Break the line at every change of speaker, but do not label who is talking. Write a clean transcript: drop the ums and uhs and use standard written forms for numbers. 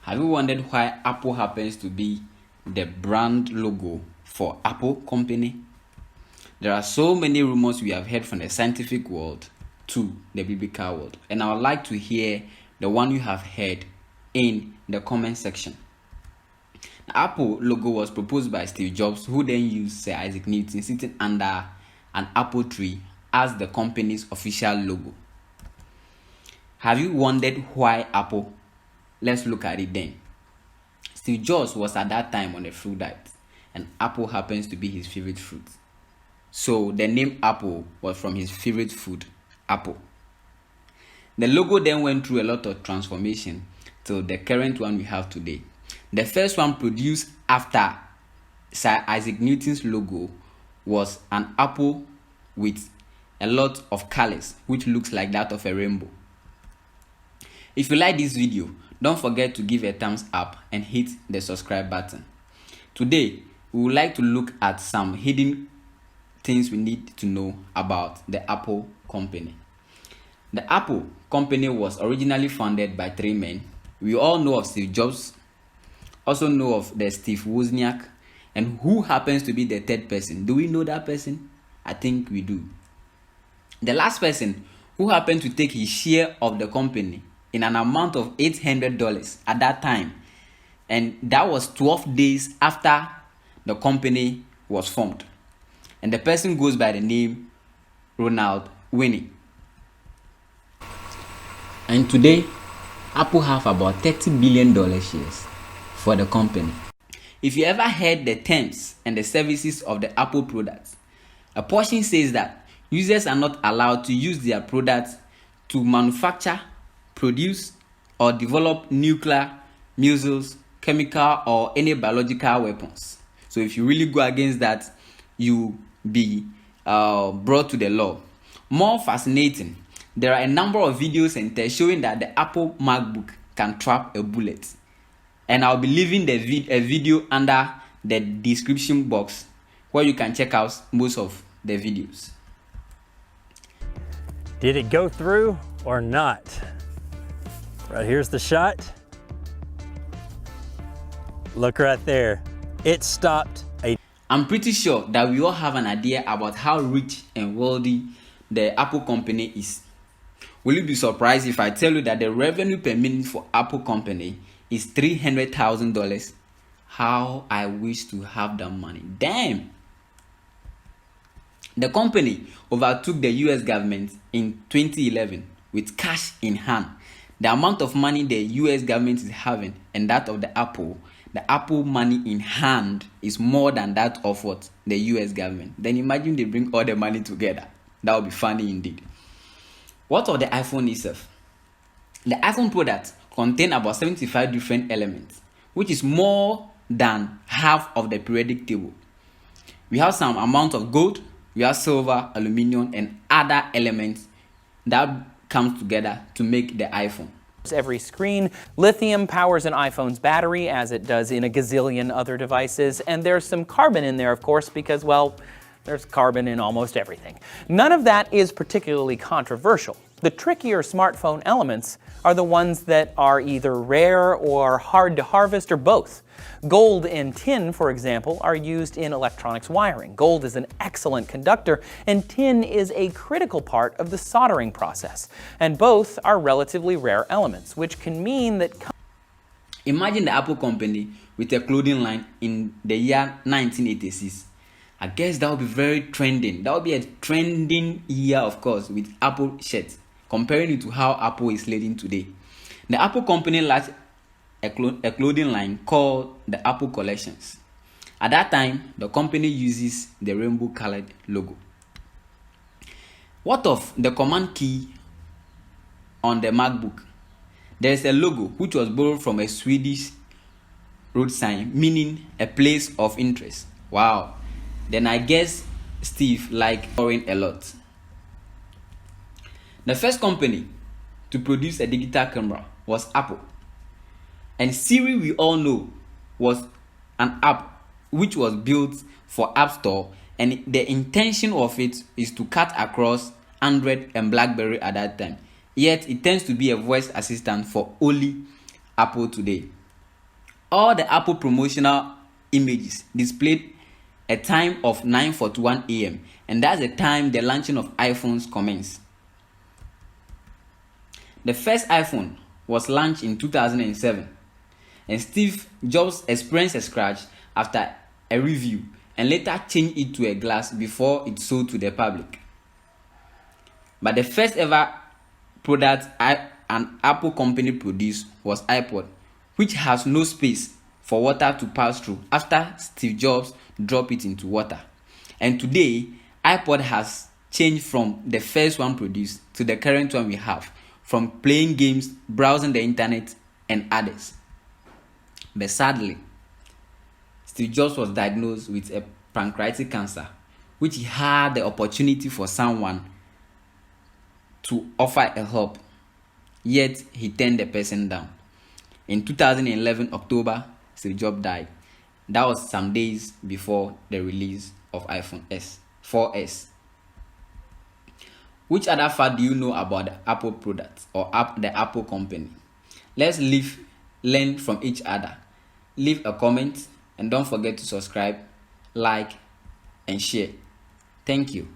Have you wondered why Apple happens to be the brand logo for Apple company? There are so many rumors we have heard from the scientific world to the biblical world, and I would like to hear the one you have heard in the comment section. The Apple logo was proposed by Steve Jobs, who then used Sir Isaac Newton sitting under an apple tree as the company's official logo. Have you wondered why Apple? Let's look at it then. Steve Jobs was at that time on a fruit diet, and apple happens to be his favorite fruit. So the name Apple was from his favorite food, apple. The logo then went through a lot of transformation till the current one we have today. The first one produced after Sir Isaac Newton's logo was an apple with a lot of colors, which looks like that of a rainbow. If you like this video, don't forget to give a thumbs up and hit the subscribe button. Today, we would like to look at some hidden things we need to know about the Apple company. The Apple company was originally founded by 3 men. We all know of Steve Jobs, also know of the Steve Wozniak, and who happens to be the third person? Do we know that person? I think we do. The last person who happened to take his share of the company in an amount of $800 at that time, and that was 12 days after the company was formed. And the person goes by the name Ronald Winnie. And today, Apple have about $30 billion shares for the company. If you ever heard the terms and the services of the Apple products, a portion says that users are not allowed to use their products to manufacture, produce, or develop nuclear, missiles, chemical, or any biological weapons. So if you really go against that, you be brought to the law. More fascinating, there are a number of videos and tests showing that the Apple MACBOOK can trap a bullet. And I'll be leaving a video under the description box where you can check out most of the videos.
Did it go through or not? Right here's the shot. Look right there. It stopped a...
I'm pretty sure that we all have an idea about how rich and wealthy the Apple company is. Will you be surprised if I tell you that the revenue per minute for Apple company is $300,000? How I wish to have that money. Damn! The company overtook the US government in 2011 with cash in hand. The amount of money the US government is having and that of the Apple money in hand is more than that of what the US government. Then imagine they bring all the money together. That would be funny indeed. What of the iPhone itself? The iPhone product contain about 75 different elements, which is more than half of the periodic table. We have some amount of gold, we have silver, aluminum, and other elements that comes together to make the iPhone.
Every screen. Lithium powers an iPhone's battery as it does in a gazillion other devices, and there's some carbon in there, of course, because, well, there's carbon in almost everything. None of that is particularly controversial. The trickier smartphone elements are the ones that are either rare or hard to harvest or both. Gold and tin, for example, are used in electronics wiring. Gold is an excellent conductor, and tin is a critical part of the soldering process. And both are relatively rare elements, which can mean that...
Imagine the Apple company with a clothing line in the year 1986. I guess that would be very trending. That would be a trending year, of course, with Apple shirts, comparing it to how Apple is leading today. The Apple company launched a clothing line called the Apple Collections. At that time, the company uses the rainbow-colored logo. What of the command key on the MacBook? There is a logo which was borrowed from a Swedish road sign, meaning a place of interest. Wow. Then I guess Steve liked borrowing a lot. The first company to produce a digital camera was Apple. And Siri, we all know, was an app which was built for App Store, and the intention of it is to cut across Android and BlackBerry at that time. Yet it tends to be a voice assistant for only Apple today. All the Apple promotional images displayed a time of 9:41 a.m. and that's the time the launching of iPhones commenced. The first iPhone was launched in 2007, and Steve Jobs experienced a scratch after a review and later changed it to a glass before it sold to the public. But the first ever product an Apple company produced was iPod, which has no space for water to pass through after Steve Jobs dropped it into water. And today, iPod has changed from the first one produced to the current one we have, from playing games, browsing the internet, and others. But sadly, Steve Jobs was diagnosed with a pancreatic cancer, which he had the opportunity for someone to offer a help, yet he turned the person down. In 2011 October, Steve Jobs died. That was some days before the release of iPhone 4S. Which other fact do you know about the Apple products or the Apple company? Let's learn from each other. Leave a comment and don't forget to subscribe, like, and share. Thank you.